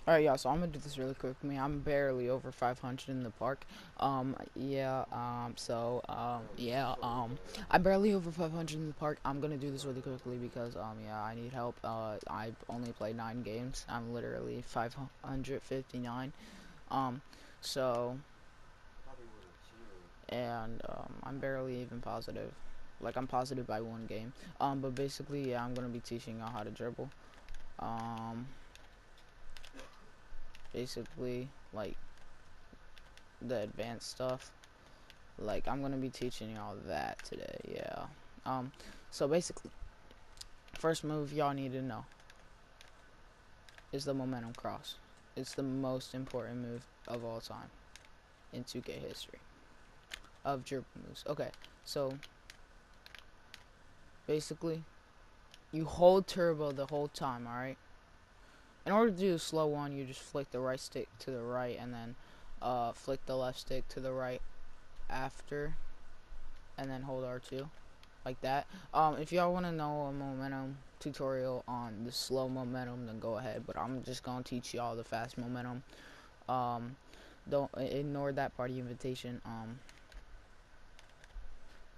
Alright, y'all, so I'm gonna do this really quick. I'm barely over 500 in the park. I'm barely over 500 in the park. I'm gonna do this really quickly because, yeah, I need help. I only played 9 games. I'm literally 559. Um, so, I'm barely even positive. Like, I'm positive by 1 game. But basically, yeah, I'm gonna be teaching y'all how to dribble. Um, basically, like, the advanced stuff. Like, I'm gonna be teaching y'all that today, yeah. So basically, first move y'all need to know is the momentum cross. It's the most important move of all time in 2K history of dribble moves. Okay, so basically, you hold turbo the whole time, alright? In order to do a slow one, you just flick the right stick to the right and then flick the left stick to the right after, and then hold R2. Like that. If y'all want to know a momentum tutorial on the slow momentum, then go ahead. But I'm just gonna teach y'all the fast momentum. Don't ignore that part of the invitation.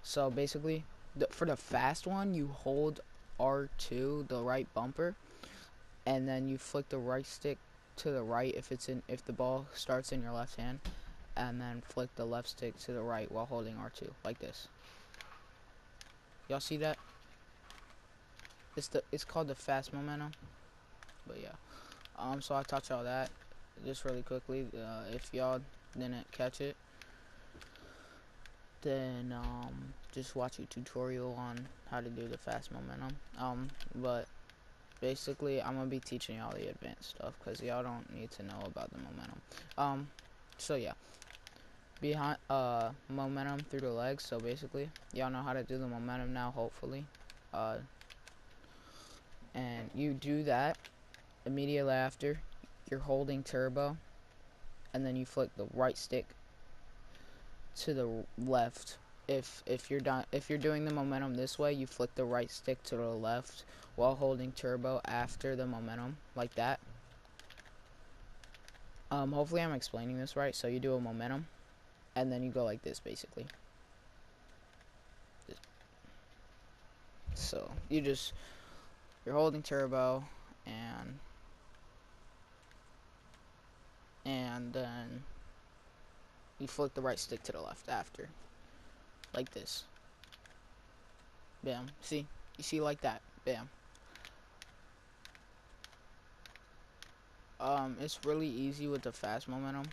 So basically, for the fast one, you hold R2, the right bumper, and then you flick the right stick to the right if the ball starts in your left hand, and then flick the left stick to the right while holding R2 like this. Y'all see that? It's called the fast momentum. But yeah. So I taught y'all that just really quickly. If y'all didn't catch it, then just watch a tutorial on how to do the fast momentum. But basically, I'm gonna be teaching y'all the advanced stuff because y'all don't need to know about the momentum. So yeah, behind momentum through the legs. So basically, y'all know how to do the momentum now, hopefully. And you do that immediately after you're holding turbo, and then you flick the right stick to the left. If you're doing the momentum this way, you flick the right stick to the left while holding turbo after the momentum, like that. Hopefully I'm explaining this right. So you do a momentum and then you go like this basically. So you're holding turbo and then you flick the right stick to the left after, like this. Bam. See? You see, like that. Bam. It's really easy with the fast momentum.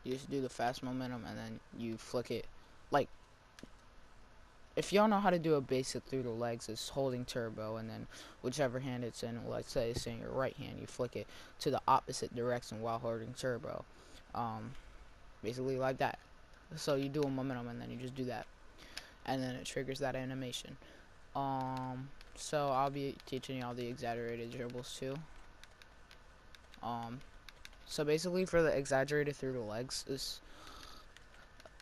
You just do the fast momentum and then you flick it. Like, if y'all know how to do a basic through the legs, it's holding turbo and then whichever hand it's in, let's say it's in your right hand, you flick it to the opposite direction while holding turbo. Basically like that. So you do a momentum and then you just do that. And then it triggers that animation. So I'll be teaching y'all the exaggerated dribbles too. So basically for the exaggerated through the legs is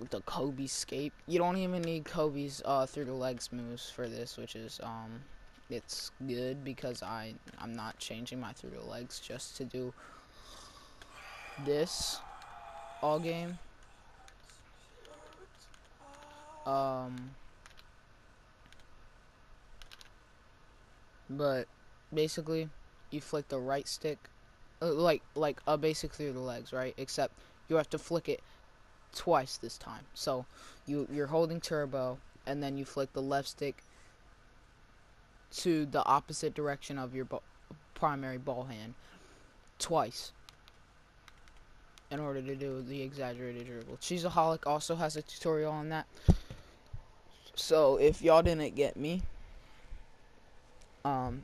the Kobe scape. You don't even need Kobe's through the legs moves for this, which is it's good because I'm not changing my through the legs just to do this all game. But basically you flick the right stick like a basic through the legs, right? Except you have to flick it twice this time. So you're holding turbo and then you flick the left stick to the opposite direction of your primary ball hand twice in order to do the exaggerated dribble. Cheeseaholic also has a tutorial on that. So if y'all didn't get me,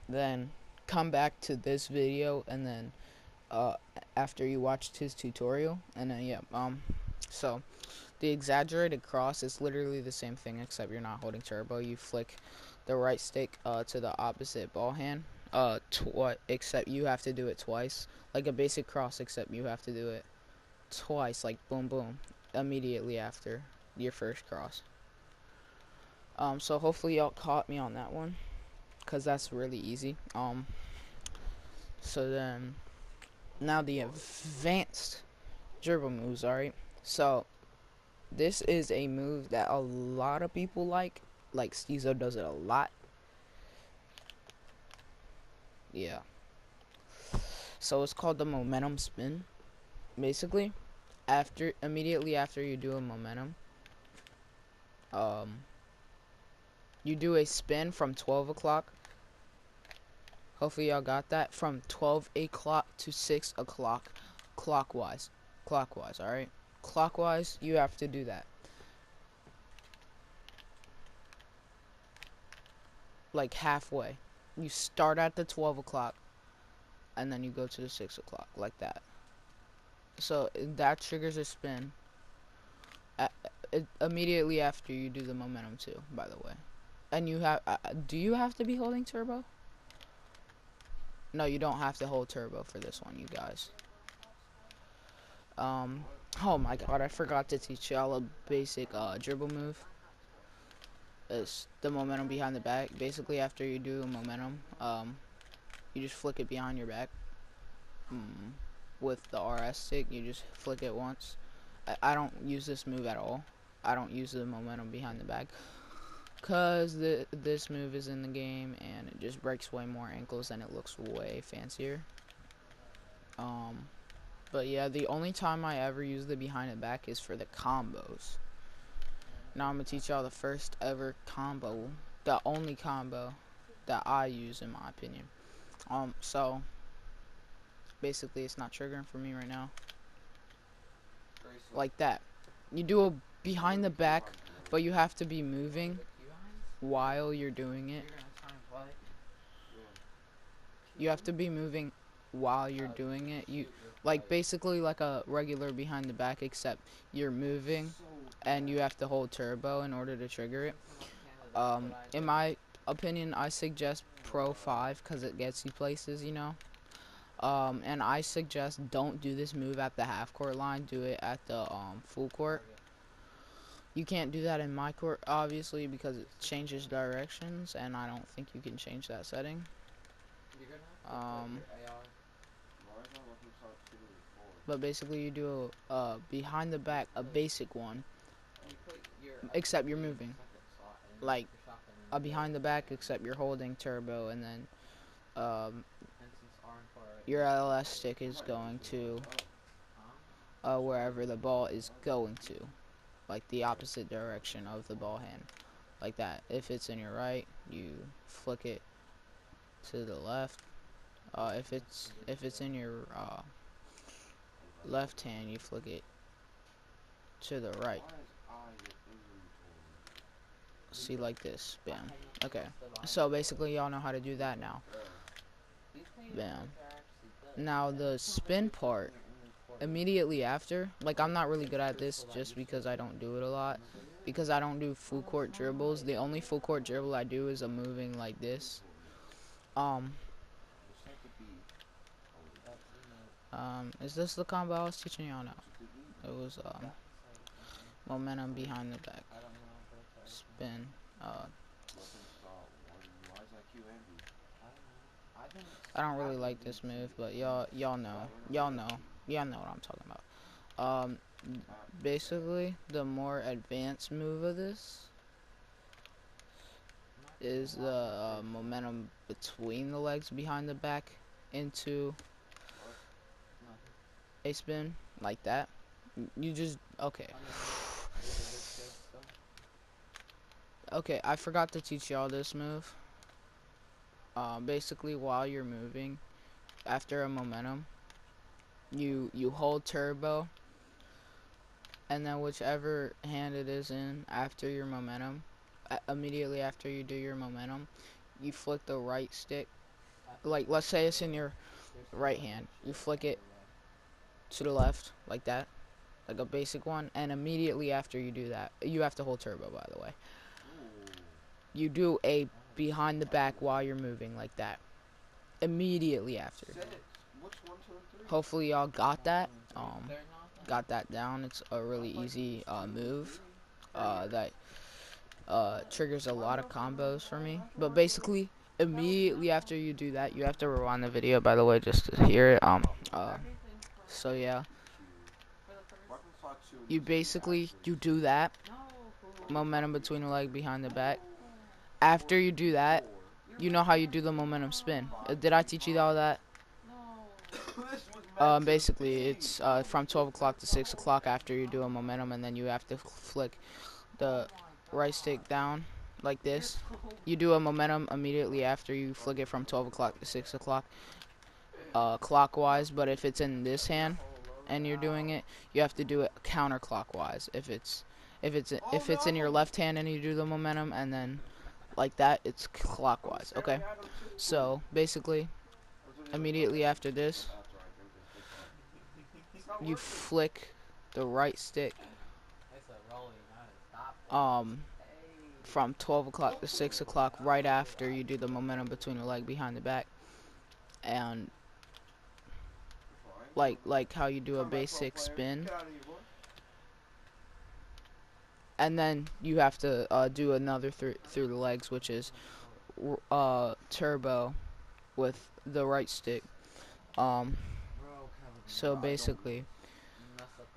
then come back to this video and then after you watched his tutorial, and then yeah, so the exaggerated cross is literally the same thing except you're not holding turbo. You flick the right stick to the opposite ball hand, except you have to do it twice, like a basic cross, except you have to do it twice, like boom boom, immediately after your first cross. So hopefully y'all caught me on that one, cause that's really easy. So then Now the advanced dribble moves, alright? So this is a move that a lot of people like Steezo does it a lot. Yeah. So it's called the momentum spin. Basically, immediately after you do a momentum, you do a spin from 12 o'clock. Hopefully y'all got that. From 12 o'clock to 6 o'clock clockwise. Clockwise, alright? Clockwise, you have to do that. Like halfway. You start at the 12 o'clock and then you go to the 6 o'clock, like that. So that triggers a spin immediately after you do the momentum too, by the way. And you have, do you have to be holding turbo? No, you don't have to hold turbo for this one, you guys. Oh my god, I forgot to teach y'all a basic dribble move. It's the momentum behind the back. Basically, after you do a momentum, you just flick it behind your back. With the RS stick, you just flick it once. I don't use this move at all. I don't use the momentum behind the back, cause this move is in the game and it just breaks way more ankles and it looks way fancier. But yeah, the only time I ever use the behind the back is for the combos. Now I'm gonna teach y'all the first ever combo, the only combo that I use in my opinion. So basically it's not triggering for me right now. Like that. You do a behind the back, but you have to be moving while you're doing it. You have to be moving while you're doing it. You like basically like a regular behind the back, except you're moving and you have to hold turbo in order to trigger it. In my opinion, I suggest Pro 5 because it gets you places, you know. And I suggest don't do this move at the half court line. Do it at the full court. You can't do that in my court, obviously, because it changes directions, and I don't think you can change that setting. But basically, you do a behind the back, a basic one, except you're moving. Like a behind the back, except you're holding turbo, and then your LS stick is going to wherever the ball is going to, like the opposite direction of the ball hand, like that. If it's in your right, you flick it to the left. If it's in your left hand, you flick it to the right. See, like this. Bam. Okay. So basically, y'all know how to do that now. Bam. Now the spin part, immediately after, like I'm not really good at this just because I don't do it a lot, because I don't do full court dribbles. The only full court dribble I do is a moving like this. Is this the combo I was teaching y'all now? It was momentum behind the back, spin. I don't really like this move, but y'all know what I'm talking about. Basically, the more advanced move of this is the momentum between the legs behind the back into a spin, like that. You just, okay. Okay, I forgot to teach y'all this move. Basically, while you're moving, after a momentum, you hold turbo, and then whichever hand it is in after your momentum, immediately after you do your momentum, you flick the right stick. Like, let's say it's in your right hand, you flick it to the left, like that, like a basic one, and immediately after you do that, you have to hold turbo, by the way. You do a behind the back while you're moving, like that, immediately after. Hopefully y'all got that down. It's a really easy move that triggers a lot of combos for me. But basically, immediately after you do that, you have to rewind the video, by the way, just to hear it. So yeah, you basically you do that momentum between the leg behind the back. After you do that, you know how you do the momentum spin. Did I teach you all that? Basically, it's from 12 o'clock to 6 o'clock after you do a momentum, and then you have to flick the right stick down like this. You do a momentum immediately after you flick it from 12 o'clock to 6 o'clock clockwise, but if it's in this hand and you're doing it, you have to do it counterclockwise. If it's in your left hand and you do the momentum and then like that, it's clockwise. Okay, so basically immediately after this, you flick the right stick um from 12 o'clock to 6 o'clock right after you do the momentum between the leg behind the back, and like how you do a basic spin, and then you have to do another through the legs, which is turbo with the right stick. So basically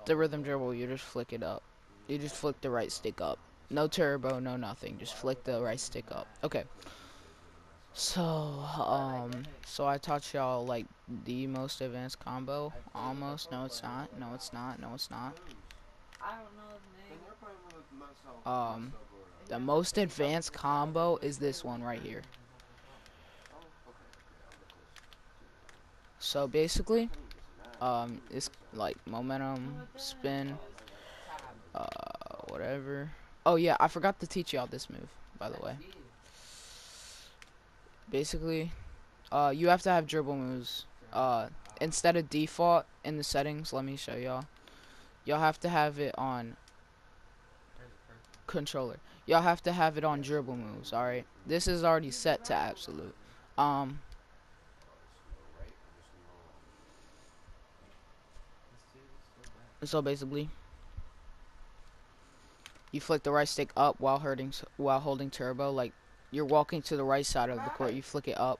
the rhythm dribble, you just flick it up. You just flick the right stick up. No turbo, no nothing. Just flick the right stick up. Okay. So I taught y'all like the most advanced combo. Almost. No, it's not. No, it's not. No, it's not. The most advanced combo is this one right here. So basically, it's like momentum, spin, whatever. Oh yeah, I forgot to teach y'all this move, by the way. Basically, you have to have dribble moves. Instead of default in the settings, let me show y'all. Y'all have to have it on controller. Y'all have to have it on dribble moves, alright? This is already set to absolute. So basically, you flick the right stick up while holding turbo. Like, you're walking to the right side of the court, you flick it up.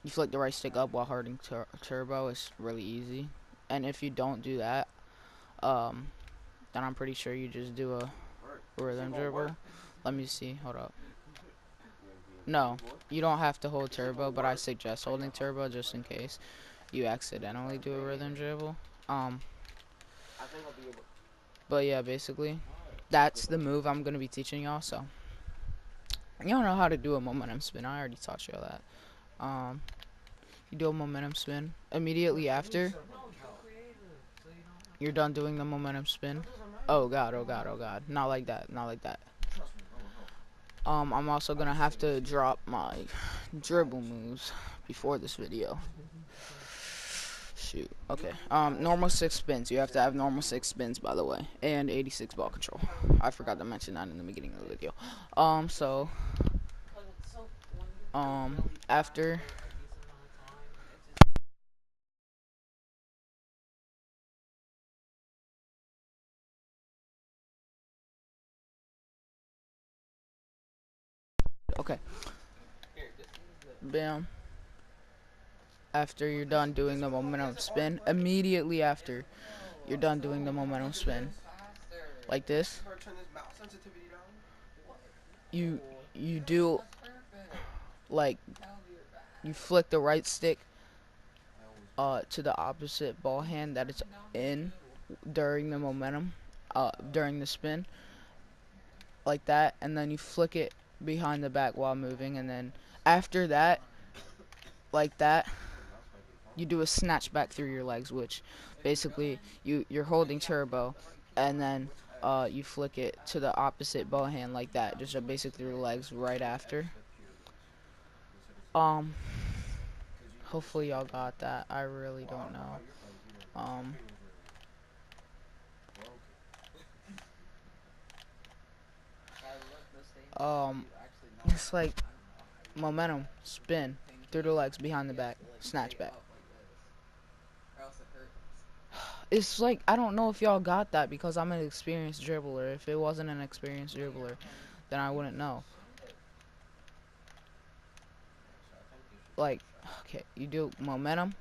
You flick the right stick up while holding turbo. It's really easy. And if you don't do that, then I'm pretty sure you just do a rhythm dribble. Let me see. Hold up. No, you don't have to hold turbo, but I suggest holding turbo just in case you accidentally do a rhythm dribble. But yeah, basically, that's the move I'm gonna be teaching y'all. So y'all know how to do a momentum spin. I already taught y'all that. You do a momentum spin immediately after you're done doing the momentum spin. Oh god, oh god, oh god. Not like that, not like that. I'm also gonna have to drop my dribble moves before this video. Shoot. Okay. Normal 6 spins. You have to have normal 6 spins, by the way, and 86 ball control. I forgot to mention that in the beginning of the video. So after okay. Bam. After you're done doing the momentum spin, immediately after you're done doing the momentum spin, like this, you do like you flick the right stick to the opposite ball hand that it's in during the momentum, during the spin, like that, and then you flick it behind the back while moving, and then after that, like that, you do a snatch back through your legs, which basically you're holding turbo, and then you flick it to the opposite ball hand like that, just a basic through the legs right after. Hopefully y'all got that. I really don't know. It's like momentum, spin, through the legs, behind the back, snatch back. It's like, I don't know if y'all got that because I'm an experienced dribbler. If it wasn't an experienced dribbler, then I wouldn't know. Like, okay, you do momentum,